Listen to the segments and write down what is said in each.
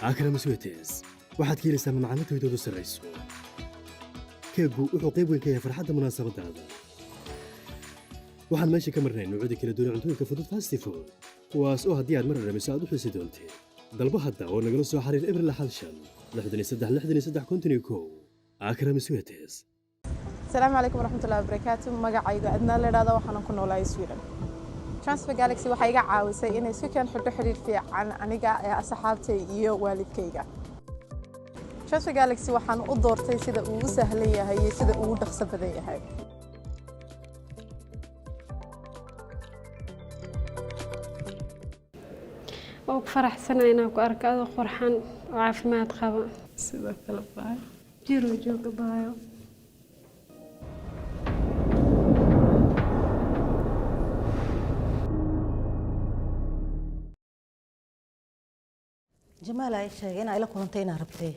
Akram Sweeties waxaad ka helaysaa macmiilkooda sarreyso. Keegu wuxuu qayb weyn ka yahay farxadda munaasabadaada. waxaan meesha ka marnay noocyada kala duwan cuntooyinka fudud fast food kuwaas oo haddii aad mar dhamiso aad u xiisi doonteen dalba hadda oo nagala soo xiriir Ibril Halshan 63 Akram Sweeties. السلام عليكم ورحمة الله وبركاته magacayga adna leedahay waxaan ku noolahay Sweden Transfer Galaxy waxay iga caawisay inay si kan xidho xiriir fiican aniga asxaabtay iyo waalidkayga Transfer Galaxy waxaan u doortay sida uu u sahlan yahay iyo sida uu u dhaqso badan yahay oo faraxsanahay inaan ku arko adoo qurxan oo caafimaad qaba sidoo kale baa jiro jooga baayo جمال ay sheegay in ay la kulantay in rabtay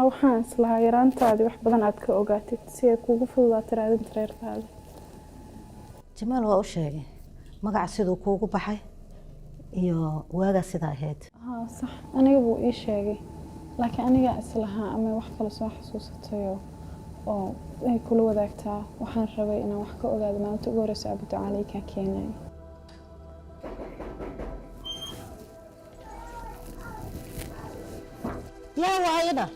waxaan islahaa yaraantaadii wax badan aad ka ogaatid si ay kuugu fududaato raadinta reerkaada Jamaal waa u sheegay magaca sidoo kuugu baxay iyo waaga sida ahayd sax aniga buu ii sheegay laakiin aniga islahaa ama wax kale soo xasuusatay oo ay kula wadaagtaa waxaan rabay inaan wax ka ogaado maalinta ugu horeysa Abu Taali ka keenay يا واينا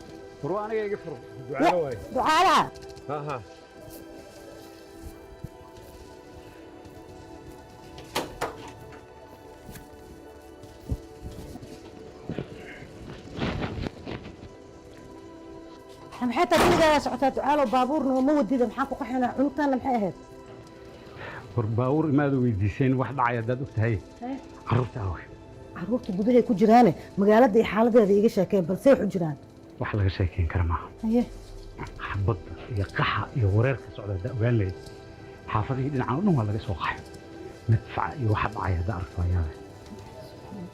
فرو أنا جاي فرو دعاء واي دعاء ها maxay tahay socota ducaalo baabuurna ma wadida maxaa ku qaxina cuntaana maxay ahayd baawur imaado weydiiseen wax dhacay dad u tahay carruurta away carruurta gudaha ku jiraan magaalada iyo xaaladeeda iga sheekeen balse wax u jiraan wax laga sheekeen kara ma haye xabad iyo qaxa iyo wareerka socda ogaan leed xaafadii dhinacan dhan waa laga soo qaxay madfac iyo wax dhacay dad arkayaa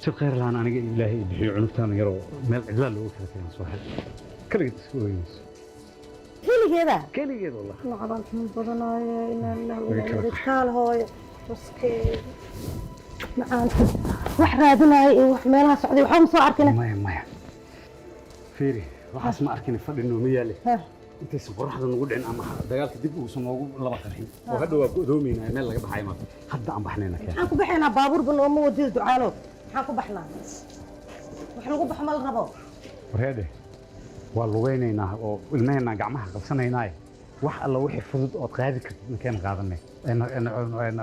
si qeyr laan aniga ilaahay bixiyo cunugtaan yaro meel cidla loogu kala keenay soo xid kaliya isku weeyis كليجيدا والله نعبان من بدنايا إن الله رجال هاي وسكي معان وحرادنا وحملها سعودي وحوم صار كنا مايا فيري وحاس ما أركني فرد إنه ميالي أنت سبورة حدا نقول عن أما دجالك دب وسموه الله بخير وهذا هو دومي نعمل لك بحيمة حتى عم بحنينا كده حنكو بحنا بابور بنومو ودير دعالو حنكو بحنا وحنكو بحمل ربو وهذا والوينينا oo ilmeena gacmaha qabsanaynaa wax alla wixii fudud oo qaadi kartid markaan qaadanay ana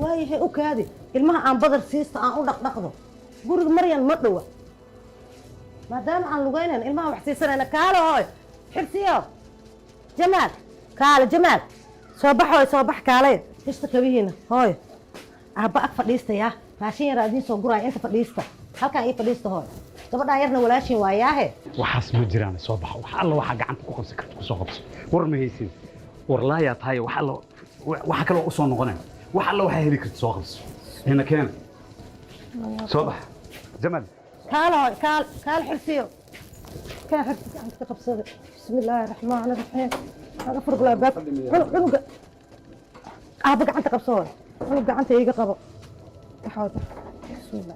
waayahay u kaadi ilmaha aan badar siista aan u dhaqdhaqdo guriga Maryan ma dhawa maadaama aan lugaynan ilmaha wax siisanayna kaalo hooy xirsiyo Jamaal kaale Jamaal soo bax kaale hista kabihiina hooy aaba ag fadhiistaya raashin yar aadin soo guray inta fadhiista halkaan ay fadhiisto hooy gabadha yarna walaashin waayaahe waxaas ma jiraan soo bax wax alla waxa gacanta ku qabsan karto ku soo qabso war ma haysin war la yaa tahay wax kale oo soo noqonay wax alla waxa heli karto soo qabso ina keen soo bax Jamal kaal xirsiyo كان حرتك عم تقبص بسم الله الرحمن الرحيم هذا فرق لا باب عنق بقى عم تقبصون عنق عم تيجي قبض تحاول بسم الله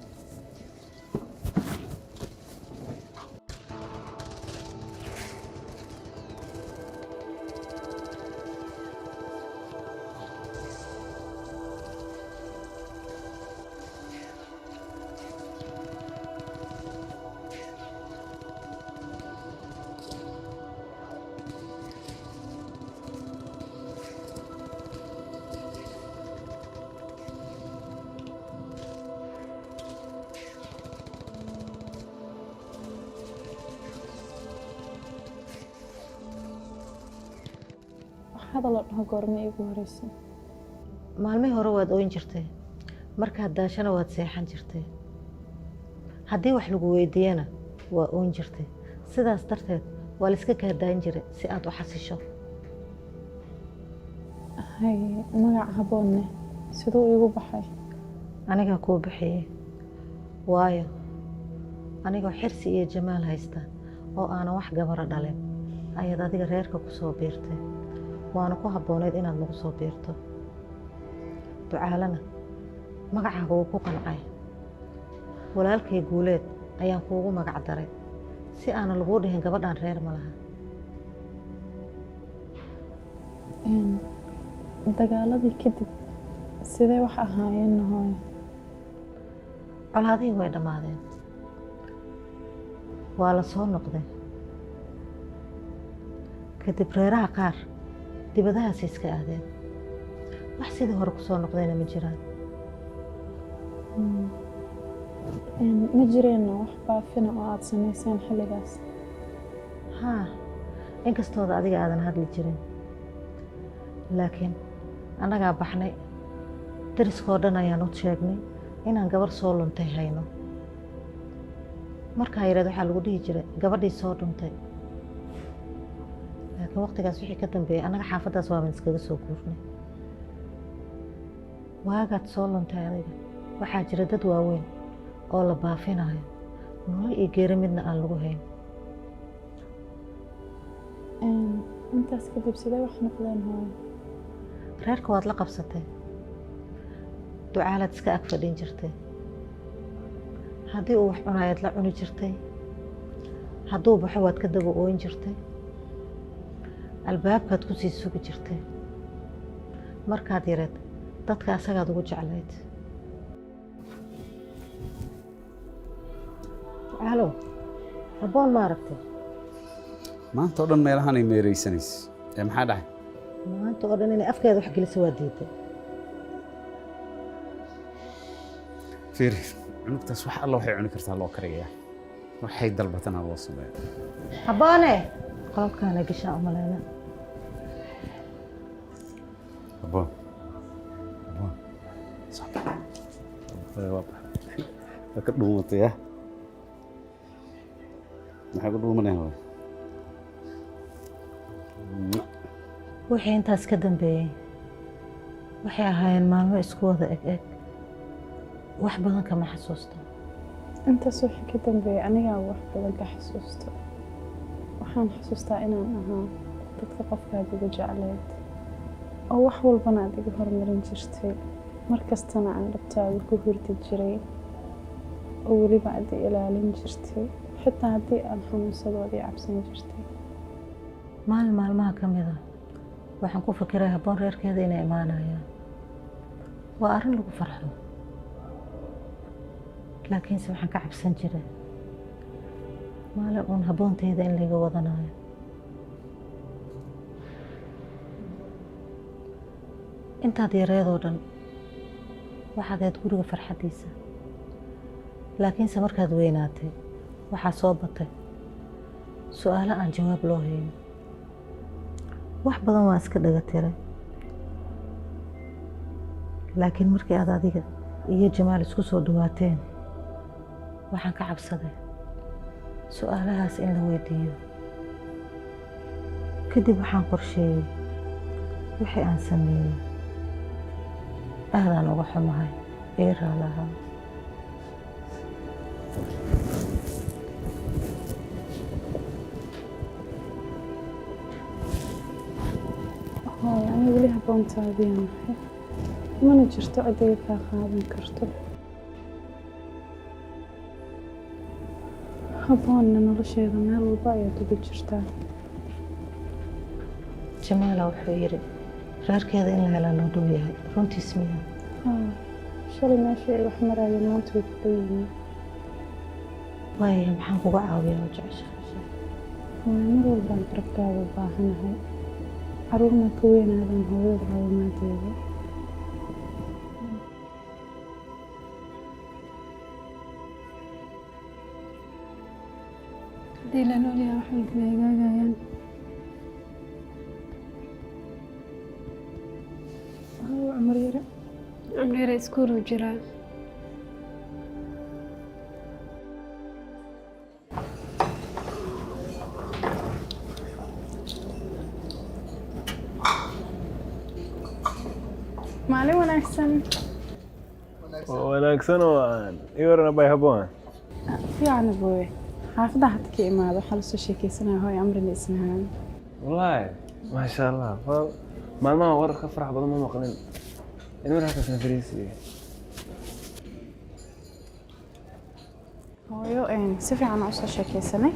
هذا الله قرمي يقوليسي maalmii hore waad ooyin jirtay markaad daashana waad seexan jirtay haddii wax lagu weydiiyana waa ooyin jirtay sidaas darteed waa la iska kaadaan jiray si aad u xasisho hay magac haboonne sidoo igu baxay aniga kuu bixiyay waayo aniga xirsi iyo Jamaal haysta oo aan wax gabara dhalin ayaad adiga reerka ku soo biirtay waana ku habooneed inaad nagu soo biirto ducaalana magacaaga uu ku qancay walaalkay guuleed ayaan kuugu magac daray si aanan laguu dhihin gabadhan reer ma laha. dagaaladii kadib sidee wax ahaayeen hooyo? colaadihii way dhammaadeen, waa la soo noqday. kadib reeraha qaar dibadahaasi iska aadeen, wax sidii hore ku soo noqdayna ma jiraan. ma jireenna wax baafina oo aada samayseen xilligaas? haa, inkastooda adiga aadan hadli jirin, laakiin annagaa baxnay, dariskoo dhan ayaan u sheegnay inaan gabar soo luntay hayno. markaa yareed waxaa lagu dhihi jiray gabadhii soo dhuntay, laakiin waqtigaas wixii ka dambeeyey annaga xaafaddaas waaban iskaga soo guurnay. waagaad soo luntay adiga waxaa jira dad waaweyn oo la baafinayo, nolol iyo geeri midna aan lagu hayn. intaas kadib sidee wax noqdeen hooyo? reerka waad la qabsatay, ducaalaad iska ag fadhin jirtay. haddii uu wax cunayaad la cuni jirtay, hadduu baxo waad ka daba ooyin jirtay, albaabkaad ku sii sugi jirtay. markaad yareed dadka asagaad ugu jeclayd. ducaalow, habboon ma aragtay? maanta oo dhan meelahan ay meeraysanaysa ee maxaa dhacay? maanta oo dhan inay afkeeda wax geliso waa diiday. fiiri, cunugtaas wax alla waxay cuni kartaa loo kariyaa, waxay dalbatana loo sameeyo. habboone qolobkaana gashaa umaleyna. habboon waa ka dhuumatay ah. maxaa ku dhuumanaya hooy? wixii intaas ka dambeeyey waxay ahaayeen maalmo isku wada eg eg, wax badan kama xasuusto. intaas wixii ka dambeeyey anigaa wax badan ka xasuusto. waxaan xasuustaa inaan ahaa dadka qofkaad igu jeclayd, oo wax walbana aad iga hormarin jirtay, mar kastana aan dhabtaada ku hurdi jiray, oo weliba aad i ilaalin jirtay, xitaa haddii aan xanuunsado aad i cabsan jirtay. maalin maalmaha ka mid a waxaan ku fikiray habboon reerkeeda inay imaanayaan. waa arrin lagu farxo, laakiinse waxaan ka cabsan jiray maalin uun habboonteyda in layga wadanayo. intaad yareedoo dhan waxaad ahayd guriga farxaddiisa, laakiinse markaad weynaatay waxaa soo batay su'aalo aan jawaab loo hayn. wax badan waa iska dhaga tiray, laakiin markii aad adiga iyo Jamaal isku soo dhawaateen waxaan ka cabsaday su'aalahaas in la weydiiyo. kadib waxaan qorsheeyey wixii aan sameeyey aadaan uga xumahay, ii raalahaa. hooyo, aniga weli habboontaadiyaan ahay, mana jirto cidday kaa qaadan karto. habboonna nolosheeda meel walba ayaad ugu jirtaa. Jamaala wuxuu yidhi reerkeeda in la helaa loo dhow yahay, runtiis miyaa? haa, shalay meeshii ay wax maraayeen maanta way ku dhow yihiin. waayo maxaan kuga caawiyaa oo jeceshahay? hooyo, mar walbaan qarabkaaga u baahanahay. caruur maa ka weynaadan hooyada caawimaaddeeda. haddii la nool yahay wax walba way hagaagayaan. cumar yare cumar yare iskuul uu jiraa. maalin wanaagsan. wanaagsan oo aan ii warana bay habboon. fiican aboowe, xaafadda hadda ka imaado waxaa lasoo sheekeysanaya hooyo amrina isnahaan. wallaahi maasha allah, maalmaha warar ka farax badan ma maqlin. in markaasna fariisiye. hooyo si fiican aan usoo sheekaysanay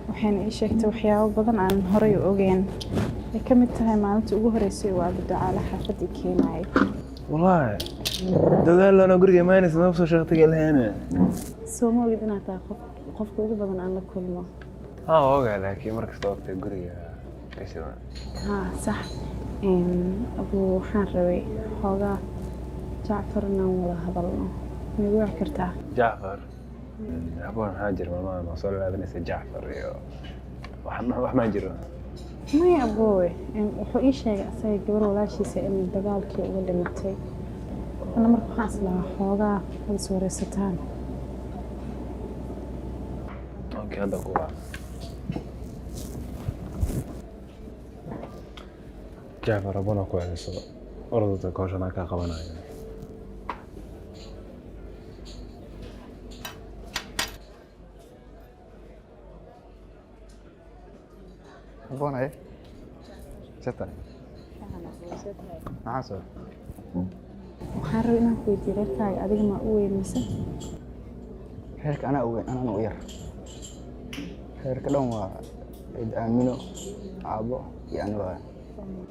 waxayna ii sheegtay waxyaabo badan aan horay u ogeyn ay ka mid tahay maalintii ugu horeysay oo abuducaale xaafadii keenayay wallaahi dagaalana guriga maanis ma soo sheegtay ilaaheena soo ma ogid inaad tahay qofka ugu badan aan la kulmo ogaa laakiin markasta waqtiga guriga ka shidan صح أبو waxaan rabay xoogaa Jacfar inaan wada hadalno ma igu wici kartaa Jacfar abaan maxaa jira maama ma soo laabanaysa Jacfar iyo wax ma jiro maya aboowe wuxuu ii sheegay asaga gabar walaashiisa in dagaalkii uga dhimatay ana marka waxaan islahaa xoogaa wada soo wareysataan okay hadda kuwa Jacfar abana ku hayso ordada kooshana ka qabanayo abana seta maxaa waxaan rabay inaan ku weydiiyo reerkaaga adiga ma u weyn mise reerka anaa u weyn anana u yar reerka dhan waa cid aamino aabo iyo aniga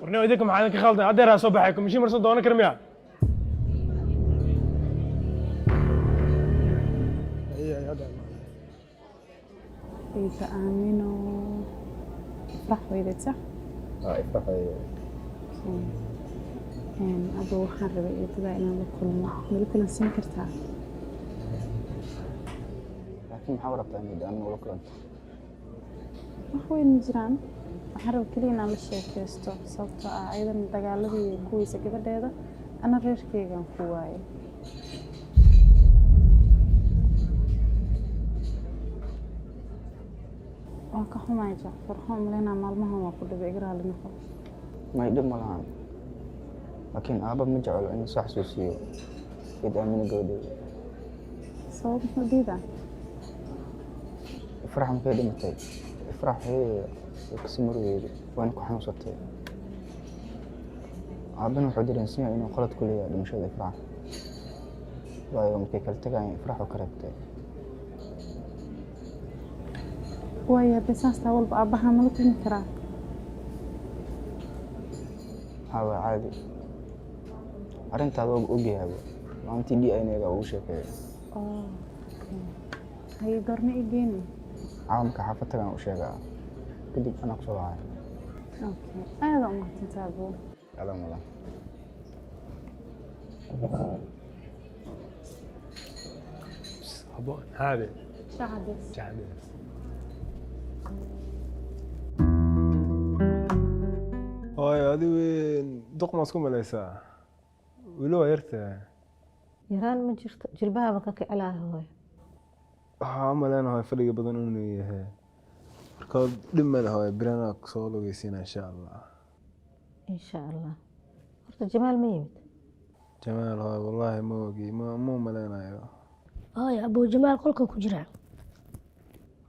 warnaa idinka maxaa idinka khaldan haddeeraa soo baxay komishin marsan doonan kara miya ciida aamino ifrax weydeed sax ifrax abo waxaan rabay ciidadaa inaan la kulmo mala kulansiin kartaa laakiin maxaa rabtaa mid aniga ula kulanto wax weyn ma jiraan waxaan raba keliya inaan la sheekaysto sababtoo ah ayadan dagaaladii kuweysa gabadheeda ana reerkeygaan ku waayay waan ka xumahay Jacfar waxaan umaleynaa maalmahan waa ku dhibay iga raali noqo may dhib ma lahan laakiin aaba ma jecelo in soo xasuusiyo cid aamino gabadheeda sabab muxuu diidaa ifrax markay dhimatay ifrax kasii marweeyay waana ku xanuunsatay aabana wuxuu dareensan yahay inuu qalad ku leeyahay dhimashada ifrax waayo markay kala tagayeen ifrax oo ka reebtay waayo haddii saas taa walba aabbahaa mala kulmi karaa haa waa caadi arrintaada ogyahaaba maalintii DNA-ga ugu sheekeeyay haye goorma ii geeni caawa marka xaafad tagaan u sheegaa kadib anaa kusoo lahay aada u mahadsantaa abuu adaa mudan abaan haade shacabis hooyo adigu duq ma isku malaysaa weli waa yartaa yaraan ma jirto jilbahaaba ka kicilaaha hooyo waxaa u maleynahay fadhiga badan inuu yahay marka dhib ma leh hooyo birana soo logeysiina insha allah horta jamaal ma yimid jamaal hooyo wallaahi ma ogi ma maleynayo hooyo abuu jamaal qolka ku jira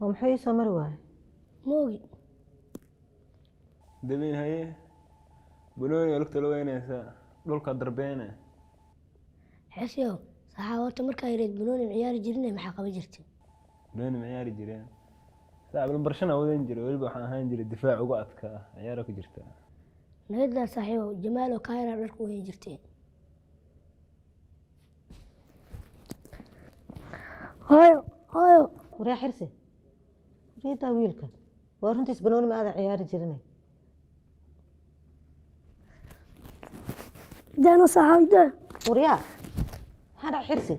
oo muxuu ii soo mari waayay ma ogi dabiin haye banooniga lugta la weynaysaa dhulka darbeene xesiyow saxaabata markaa yareed banooni ciyaari jirine maxaa qaban jirtay banooni ma ciyaari jireen saabil barshana wadan jiray weliba waxaan ahaan jiray difaac uga adkaa ciyaara ku jirta nagada saaxiibow jamaal oo kaayra dharka u weyn jirtay hooyo waryaa xirsi wariidaa wiilka waa runtiis banooni ma aadan ciyaari jirinay daano saxaabada waryaa maxaa dhac xirsi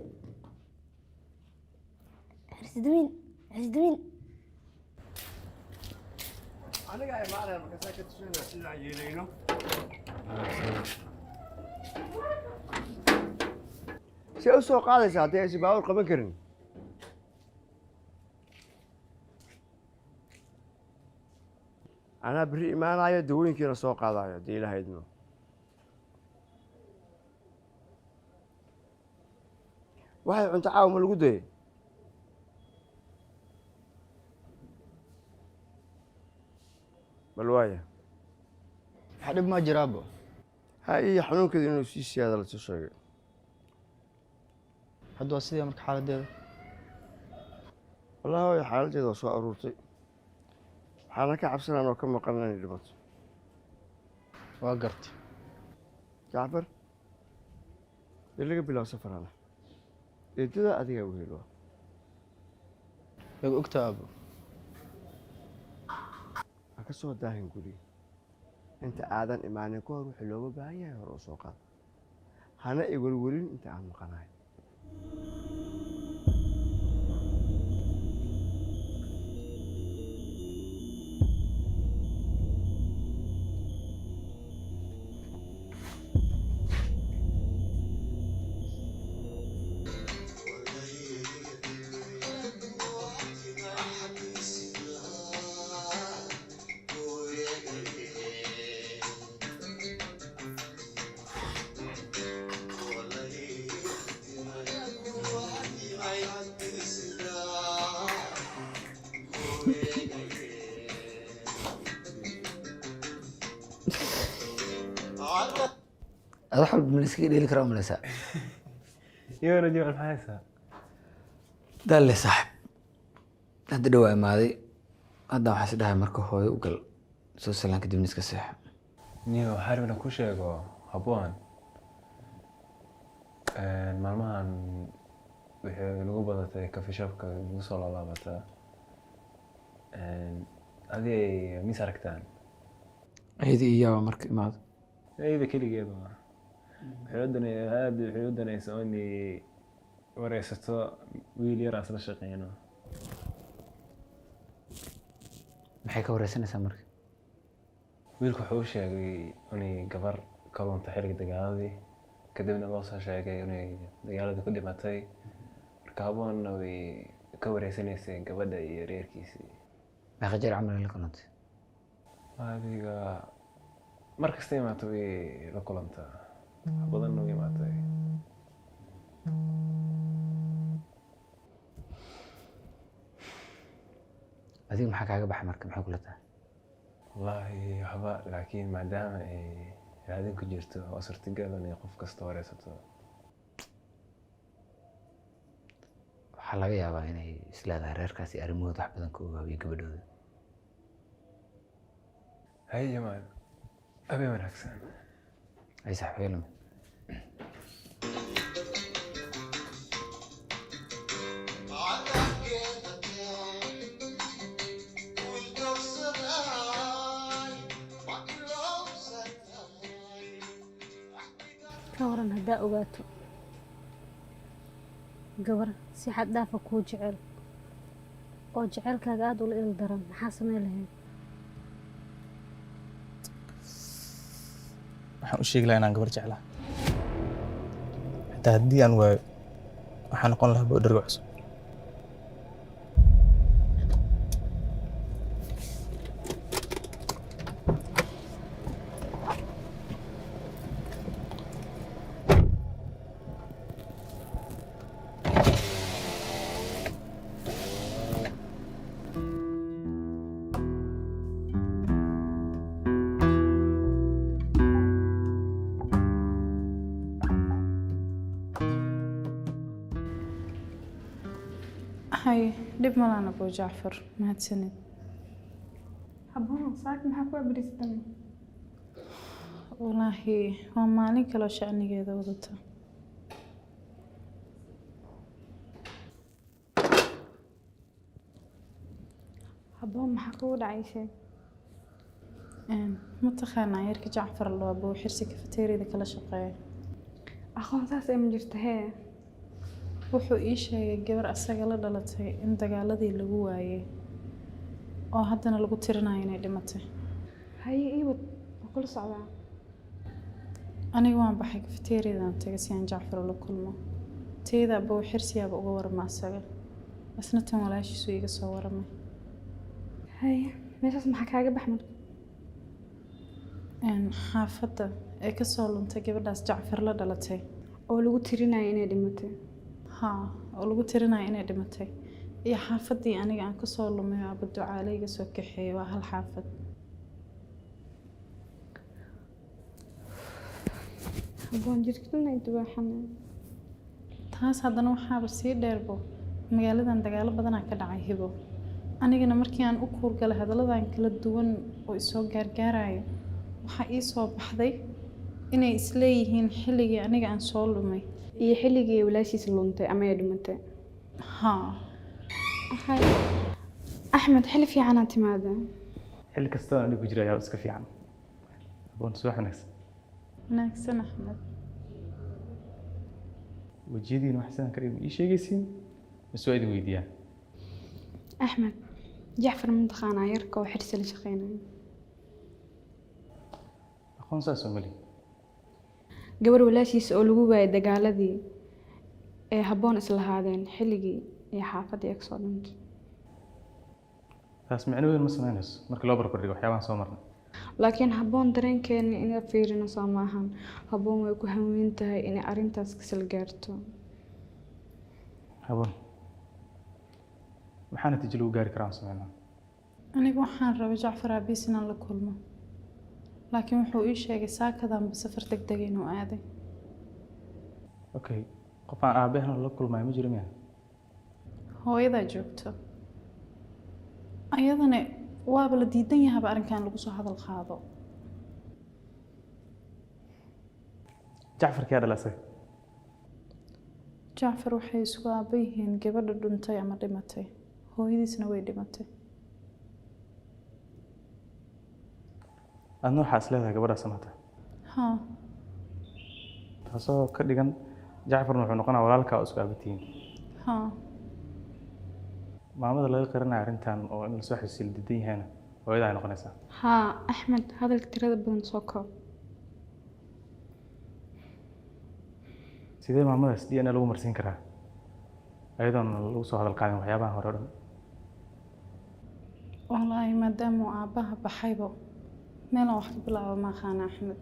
xirsidamin aniga ay maareen marka ka tusina sida yeelayno si u soo qaadaysa haddii aysan baawar qaban karin anaa beri imaanayo dawooyinkiina soo qaadayo haddii ilaaha idmo waxay cunto caawa ma lagu dayay bal waaya waxa dhib ma jiraabo ha iyo xanuunkeeda inuu sii siyaada la soo sheegay hadda waa sidee marka xaaladeeda wallaahi hooyo xaaladdeeda waa soo aruurtay waxaana ka cabsanaan oo ka maqan inay dhimato waa gartay jacfar dee laga bilaabo safarana eedada adigaa u helo way ogtaa aabo ha ka soo daahin guriga inta aadan imaanin ka hor wixii looga baahan yahay hore u soo qaad hana iwelwelin inta aan maqanahay ada xol ma iska dheeli karaa malaysaa iyagana jimcal maxaa haysaa dalle saaxib hadda dhawaa imaaday hadda waxaa is dhahay marka hooyo u gal soo salaan kadibna iska seexo niyo waxaa rabna ku sheego habboon maalmahan wixii lagu badatay coffee shopka lagu soo laalaabataa adi ay mis aragtaan ayada iyaaba marka imaado ayada keligeeda waxay u danaysa inay wareysato wiil yar aan isla shaqeyno maxay ka wareysanaysaa marka wiilku wuxuu u sheegay inay gabar ka lunta xilliga dagaaladii kadibna loo soo sheegay inay dagaaladii ku dhimatay marka habboonna way ka wareysanaysay gabadha iyo reerkiisii meeqa jeer camal la kulantay adiga mar kasta imaato way la kulantaa badanna way imaatay adiga maxaa kaaga baxa marka maxay kula tahay wallaahi waxba laakiin maadaama ay raadin ku jirto waa suurtagal inay qof kasta wareysato waxaa laga yaabaa inay isleedahay reerkaasi arrimahooda wax badan ka ogaabiyo gabadhooda hay jamaal abay wanaagsan ay saxweelma ka waran haddaa ogaato gabar si xad dhaafa kuu jecel oo jecelkaaga aada ula il daran maxaa samey lahayd waxaan u sheegi lahaa inaan gabar jeclaa xitaa haddii aan waayo waxaan noqon lahaa boodharga cusub هاي دب ملان أبو جعفر ما هتسند habboon saak maxaa ku abristan والله هو مالين كلو شأني كذا وضدته habboon maxaa kugu dhacaysay ما تخيلنا يركي جعفر الله أبو حرسي كفتيري ذا كلا شقاية aqoontaas ay ma jirta hee wuxuu ii sheegay gabar asaga la dhalatay in dagaaladii lagu waayay oo haddana lagu tirinayo inay dhimatay haye iibad waa kula socdaa aniga waan baxay kafeteriyadan tagay si aan jacfar ula kulmo teyda abow xirsiyaaba uga warama asaga isna tan walaashiisu iga soo waramay haye meeshaas maxaa kaaga bax marka xaafadda ee kasoo luntay gabadhaas jacfar la dhalatay oo lagu tirinayo inay dhimatay haa oo lagu tirinayo inay dhimatay iyo xaafaddii aniga aan kasoo lumay oo aba ducaale iga soo kaxeeyay waa hal xaafad habboon jirkaduna ay dubaaxanay taas haddana waxaaba sii dheerbo magaaladan dagaalo badanaa ka dhacay hibo anigana markii aan u kuurgalay hadalladan kala duwan oo isoo gaargaarayo waxaa ii soo baxday inay isleeyihiin xilligii aniga aan soo lumay iyo xilligii walaashiis luntay ama ay dhimatay haa axmed xilli fiicanaa timaada xilli kastoo anigu ku jira ayaa iska fiican aboon subax wanaagsan axmed wejiyadiina wax sidan ka dhigma ii sheegaysiin mise waa idin weydiiyaan axmed jacfar ma taqaanaa yarka oo xirsi la shaqeynayo aqoon saas oo mali gabar walaashiisa oo lagu waayay dagaaladii ee habboon islahaadeen xilligii iyo xaafadii ay kasoo dhintay taas micno weyn ma samaynayso markii loo barbar dhigo waxyaabahan soo marnay laakiin habboon dareenkeena inay fiirino soo maahan habboon way ku haweyn tahay inay arrintaas kasal gaarto habboon maxaa natiijo lagu gaari karaa aan sameynaa aniga waxaan rabay jacfar aabiis inaan la kulmo laakiin wuxuu ii sheegay saakadanba safar degdeg inuu aaday okay qof aan aabbahan la kulmayo ma jiro miya hooyadaa joogto ayadana waaba la diidan yahaba arrinkan lagu soo hadal qaado jacfar kiyaa dhala isaga jacfar waxay isku aaba yihiin gabadha dhuntay ama dhimatay hooyadiisna way dhimatay adna waxaa is leedahay gabadhaas mata haa taasoo ka dhigan jacfarna wuxuu noqonaa walaalkaa oo isku aabatihiin haa maamada laga qarinayo arrintan oo in lasoo xisiil diidan yahayna hooyada ay noqonaysaa haa axmed hadalka tirada badan soo koob sidee maamadaas DNA lagu marsiin karaa ayadoona lagu soo hadal qaadin waxyaabaha hore o dhan wallaahi maadaama uu aabbaha baxaybo meelaan wax ka bilaabo ma aqaana axmed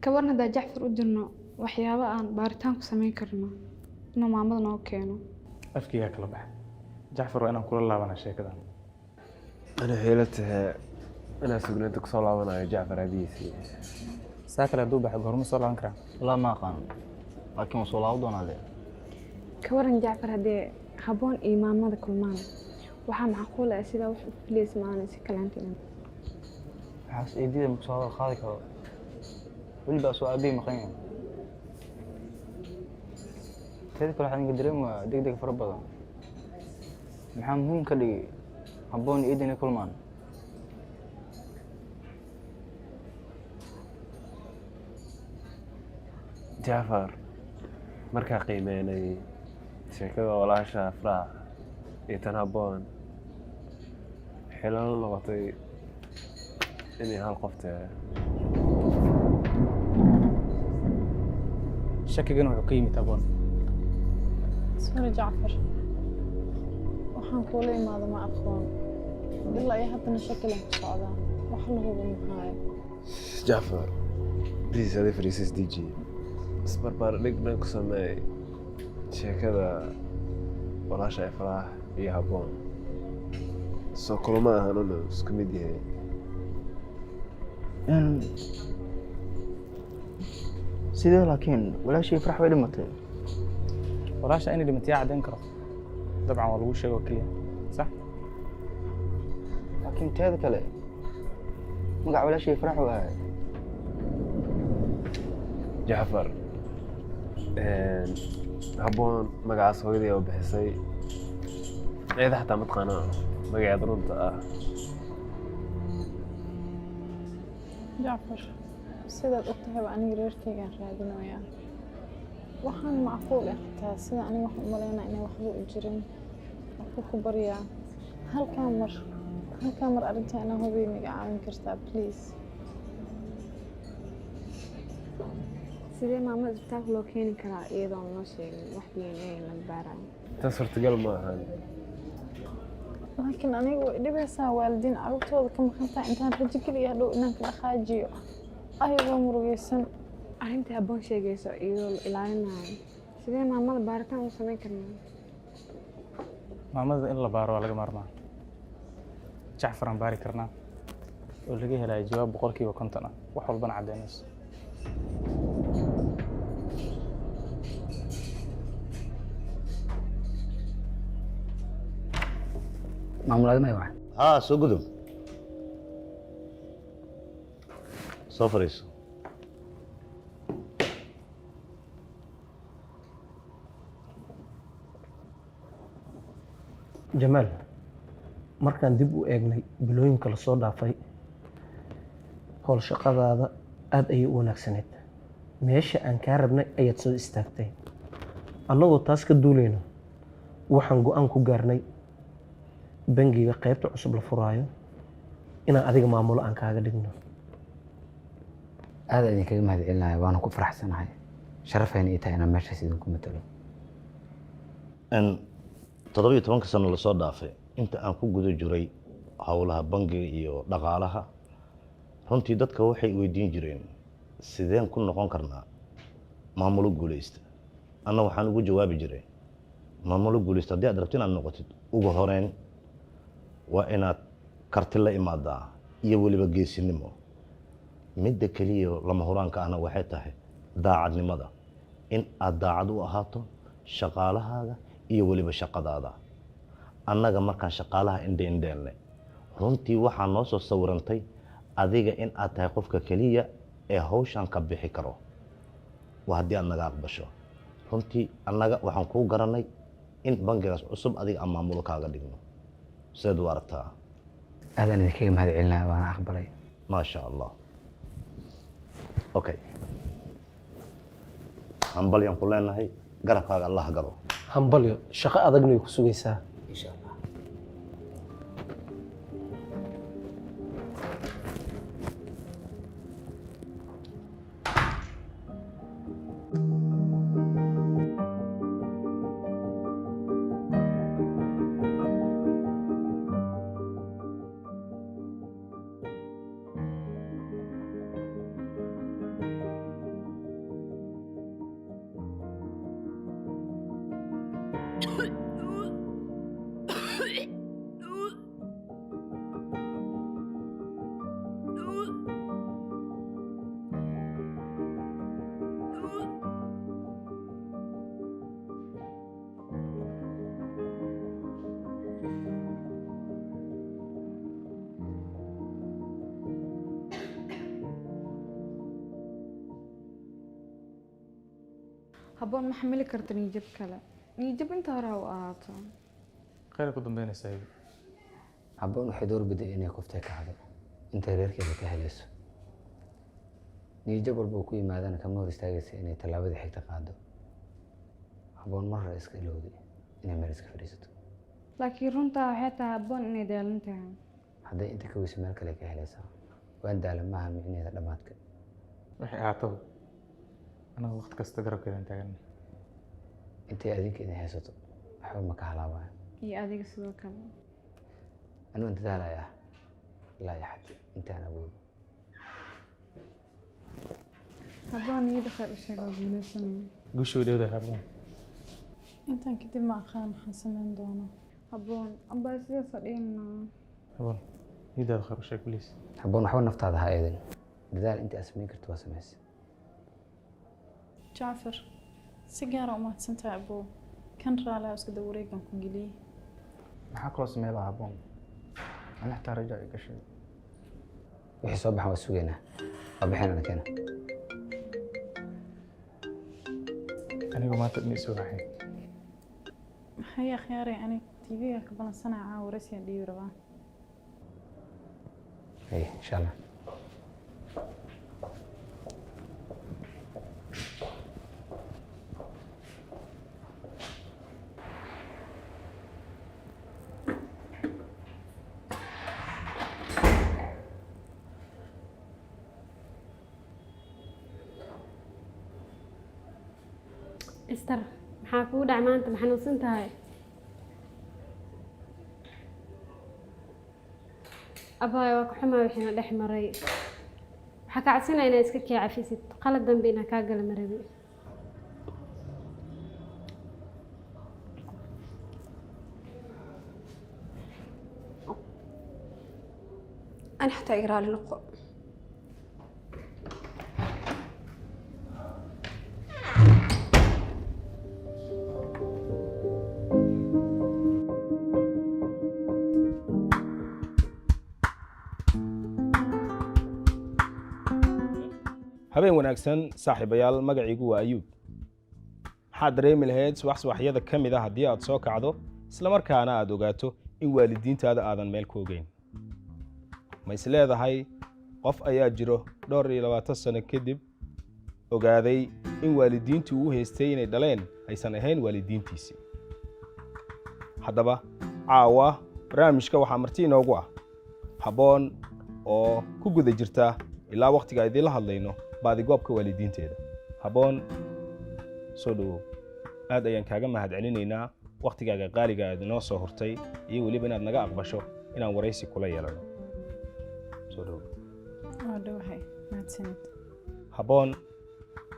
kabarna hadaa jacfar u dirno waxyaabo aan baaritaan ku samayn karno inuu maamada noo keeno afkeygaa kala baxa jacfar waa inaan kula laabana sheekadan أنا حيلته أنا سجنتك صلاة وأنا جعفر أبيسي ساكر هدuu baxay goorma soo laaban karaa والله ما أقان لكن وصل عوضنا عليه kawaran jacfar haddee habboon iyo maamada kulmaan waxaa macquul ah sidaa wax u filaysa maana si kalaantiina حاس إيدي مقصود الخاذ كذا والباس وأبي مقيم هذا كل حد يقدرين ودق دق فربضة محام هم كلي habboon idin kulmaan جعفر markaa qiimeynay sheekada walaasha Afraax iyo tan habboon xilal noqotay inay hal qof tahay shakigan wuxuu ka yimid habboon sorry jacfar waxaan kula imaado ma aqoon ilaa iyo haddana shakilan ku socdaa wax la hubo mahaayo جعفر please هذا فريسيس دي جي isbarbar dhigna ku sameey sheekada walaasha Afraax iyo habboon soo kulma ahaan oo isku mid yahay sidee laakiin walaashii farax way dhimatay walaasha inay dhimatay cadeen karo dabcan waa lagu sheego kaliya صح laakiin teeda kale magac walaashii farax waa جعفر habboon magacaas hooyadii oo bixisay ciida xataa mataqaana magaceeda runta ah jacfar sidaad ogtahay waa aniga reerkaygaan raadinayaa waxaan macquul ah xitaa sida aniga waxaan u malaynaa inay waxba u jirin waxba ku baryaa halkaa mar arrintaa inaa hooyadii miga caawin kartaa please sidee maamada isbitaalka loo keeni karaa iyadoon loo sheegin wax DNA laga baarayo taas suurtagal ma ahan laakiin aniga way dhibaysaa waalidiin carruurtooda ka maqan tahay intaan rajo geliya hadhow inaan ka dhaqaajiyo ayagoo murugaysan arrintii habboon sheegayso iyadoo la ilaalinayo sidee maamada baaritaan u samayn karnaa maamada in la baaro waa laga maarmaa jacfar aan baari karnaa oo laga helayo jawaab 50% ah wax walbana caddeynayso maamul adama waxa ها سو قدم soo fariiso jamaal markaan dib u eegnay bilooyinka lasoo dhaafay howl shaqadaada aada ayay u wanaagsaneyd meesha aan kaa rabnay ayaad soo istaagtay annagoo taas ka duulayno waxaan go-aan ku gaarnay bangiga qaybta cusub la furaayo inaan adiga maamulo aan kaaga dhigno aad idinkaga mahadcelinayo waana ku faraxsanahay sharafayna ii tahay inaan meeshaas idinku matalo ان 17 sano la soo dhaafay inta aan ku guda jiray hawlaha bangiga iyo dhaqaalaha runtii dadka waxay weydiin jireen sideen ku noqon karnaa maamulo guuleysta anna waxaan ugu jawaabi jiray maamulo guuleysta haddii aad rabto inaad noqotid ugu horeyn waa inaad karti la imaadaa iyo weliba geesinimo midda keliya lama huraanka ahna waxay tahay daacadnimada in aad daacad u ahaato shaqaalahaaga iyo weliba shaqadaada annaga markaan shaqaalaha indheendheelnay runtii waxaa noo soo sawirantay adiga in aad tahay qofka keliya ee hawshan ka bixi karo waa haddii aad naga aqbasho runtii annaga waxaan kuu garanay in bangigaas cusub adiga aan maamulo kaaga dhigno sideed u aragtaa aadaan idinkaga mahadcelinaya waana aqbalay maasha allah okay hambalyaan ku leenahay garabkaaga allah galo hambalyo shaqo adagna way ku sugaysaa insha allah habboon ma xamili karta niyad kale niyad inta hore ha u ahaato khayr ku dambeynaysaa iyagu habboon waxay door biday inay qoftay kacdo intay reerkeeda ka helayso niyad walba ku yimaadana kama hor istaagaysa inay tallaabada xigta qaado habboon marra iska ilowday inay meel iska fadhiisato laakiin runtaa waxay tahay habboon inay daalan tahay hadday inta ka weyso meel kale ka helaysaa waan daalan maaha micneeda dhammaadka waxay ahaataba anaga waqti kasta garabkeedan taagan intay adinka idin haysato waxba ma ka halaabaya iyo adiga sidoo kale anuu dadaalaya ilaa iyo xad intaan awoodo habboon niyadda khayr u sheeg oo guulaysanaya guusha way dhowdahay habboon intaan kadib ma aqaan waxaan samayn doonaa habboon ambaa sidaas fadhiyana habboon niyaddaada khayr u sheeg please habboon waxba naftaada ha eedin dadaal inta aad samayn karto waa samaysay jacfar si gaara u mahadsantahay abuu kan raali iska da wareegan ku geliyey maxaa kaloo sameey lahaa habboon ana xitaa raja ay gashay wixii soo baxan waa sugaynaa waa bixin ana keena anigu maanta dhin isoo raxay maxay akhyaaray ani tv-ga ka balansanaya caawa waraysigan dhiibi rabaa hay insha allah Esther, maxaa kugu dhacay maanta? Ma xanuunsan tahay? Abaayo waa ka xumaa wixii na dhex maray. Waxaa ka codsanaya inaad iska kii cafisid. Qalad dambe inaan kaa gala marabi. أنا حتى أقرأ لي نقطة. habeen wanaagsan saaxiibayaal magacaygu waa ayuub maxaad dareemi lahayd subaxyada ka mid ah haddii aad soo kacdo isla markaana aad ogaato in waalidiintaada aadan meel ku ogeyn ma is leedahay qof ayaa jiro 22 sano kadib ogaaday in waalidiintii uu haystay inay dhaleen aysan ahayn waalidiintiisii haddaba caawa barnaamijka waxaa marti inoogu ah habboon oo ku guda jirta ilaa waqtiga ay idinla hadlayno baadigoobka waalidiinteeda habboon soo dhawow aad ayaan kaaga mahadcelinaynaa waqtigaaga qaaliga aad inoo soo hortay iyo weliba inaad naga aqbasho inaan waraysi kula yeelano soo dhawow waa dhawahay mahadsanid habboon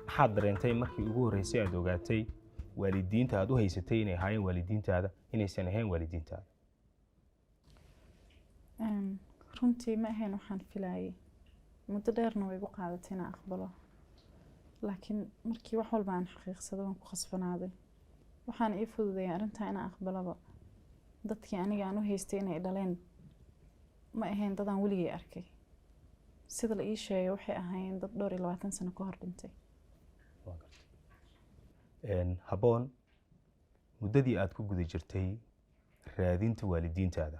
maxaad dareentay markii ugu horreysay aad ogaatay waalidiinta aad u haysatay inay ahaayeen waalidiintaada inaysan ahayn waalidiintaada runtii ma ahayn waxaan filaayay muddo dheerna way igu qaadatay inaan aqbalo laakiin markii wax walba aan xaqiiqsado waan ku khasbanaaday waxaan ii fududeeyay arrintaa inaan aqbalaba dadkii aniga aan u haystay inay dhaleen ma ahayn dadaan weligay arkay sida la ii sheegay waxay ahaayeen dad 22 sano ka hor dhintay habboon muddadii aad ku guda jirtay raadinta waalidiintaada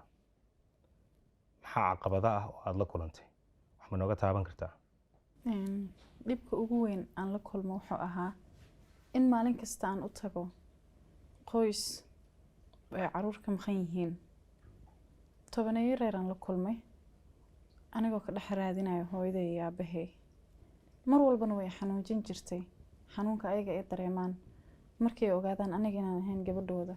maxaa caqabada ah oo aad la kulantay wax ma nooga taaban kartaa dhibka ugu weyn aan la kulmo wuxuu ahaa in maalin kasta aan u tago qoys ay caruur ka maqan yihiin tobaneeyo reer aan la kulmay anigoo ka dhex raadinayo hooyaday iyo aabahay mar walbana way xanuujin jirtay xanuunka ayaga ay dareemaan markay ogaadaan aniga inaan ahayn gabadhooda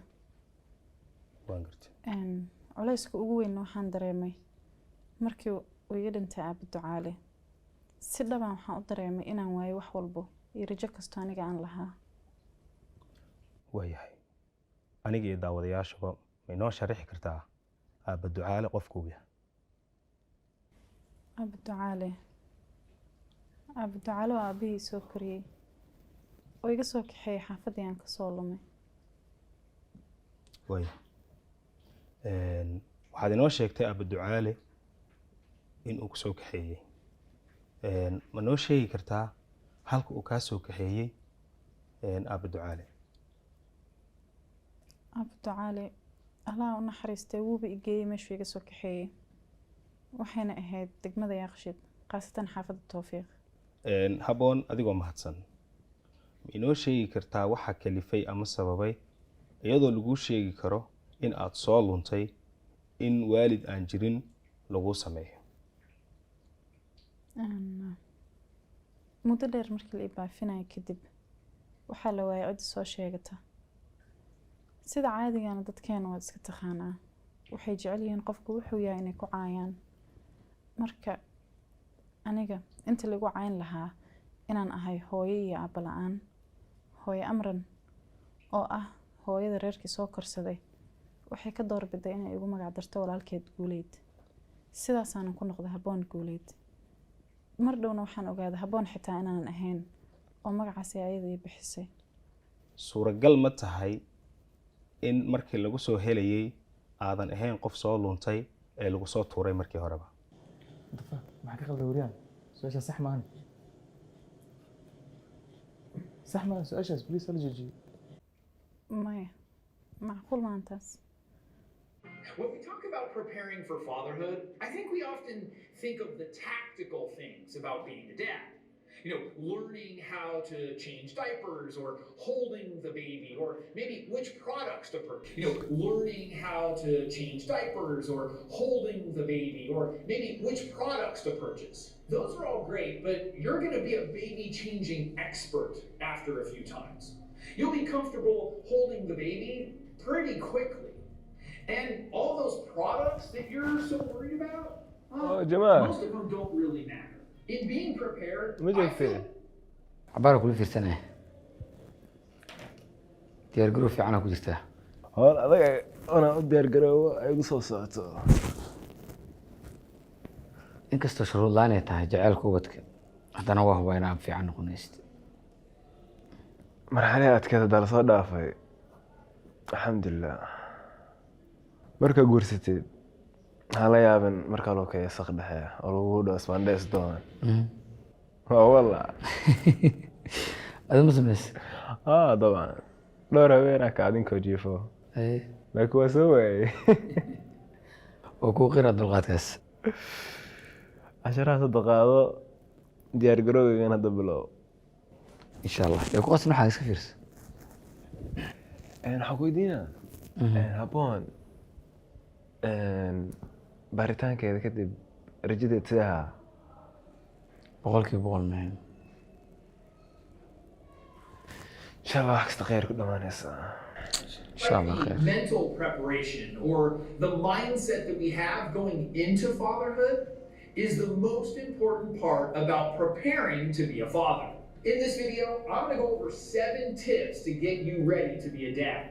culayska ugu weyn waxaan dareemay markii uu iga dhintay Aabbo Ducaale si dhaban waxaan u dareemay inaan waayo wax walbo iyo rajo kasto aniga aan lahaa waayahay aniga iyo daawadayaashaba ma inoo sharaxi kartaa Aabbo Ducaale qofku uu yahay Aabbo Ducaale waa aabihii soo koriyey oo iga soo kaxeeyay xaafadii aan ka soo lumay waxaad inoo sheegtay Aabbo Ducaale in uu kusoo kaxeeyey ma noo sheegi kartaa halka uu kaa soo kaxeeyey Aabbo Ducaale Aabbo Ducaale Allah u naxariistay wuuba igeeyey meeshuu iga soo kaxeeyey waxayna ahayd degmada Yaaqshid qaasatan xaafadda Tawfiiq habboon adigoo mahadsan ma inoo sheegi kartaa waxa kalifay ama sababay iyadoo lagu sheegi karo in aad soo luntay in waalid aan jirin lagu sameeyo muddo dheer markii la ibaafinayo kadib waxaa la waayay cid soo sheegata sida caadigana dadkeena waa iska taqaanaa waxay jecel yihiin qofku wuxuu yahay inay ku caayaan marka aniga inta lagu cayn lahaa inaan ahay hooyo iyo aabbo la'aan hooyo amran oo ah hooyada reerkii soo korsaday waxay ka doorbiday inay igu magac darto walaalkeed Guuleed sidaasaan ku noqday Habboon Guuleed mar dhowna waxaan ogaaday Habboon xitaa inaanan ahayn oo magacaasi ayada ii bixisay suuragal ma tahay in markii lagu soo helayay aadan ahayn qof soo luntay ee lagu soo tuuray markii horeba maxaa ka qalday wariyaan su'aasha sax maahan sax ma su'aashaas please hal jooji maya macquul maantaas When we talk about preparing for fatherhood, I think we often think of the tactical things about being a dad. You know, learning how to change diapers or holding the baby or maybe which products to purchase. You know, learning how to change diapers or holding the baby or maybe which products to purchase. Those are all great, but you're going to be a baby changing expert after a few times. You'll be comfortable holding the baby pretty quickly. And all those products that you're so worried about, most of them don't really matter. In being prepared, I feel عبارة كل في السنة ديار جرو في عنا كوجسته هون أنا ديار جرو أيقص صوته إنك استشروا الله نتاه جعل قوتك هذا نواه وينام في عنه كنيست مرحلات كذا دار صدافة الحمد لله مركا قرستي هلا يابن مركا لوكي سقدها أو لو اسمان ديس دون والله هذا ما سمعت. طبعا دور هبينك قاعدين كوجيفو ايه لك وسوي وكو غير دلقاتكاس 10 دقائق ديار قروي أنا دبلو ان شاء الله يكو قصنا حاجه كفيرس أنا حكويدينا هبون باريتان كذا كتب رجدت ساعة بقول مهم إن شاء الله حكست خير كل ما نسا ان شاء الله خير. Mental preparation or the mindset that we have going into fatherhood is the most important part about preparing to be a father. In this video, I'm going to go over 7 tips to get you ready to be a dad.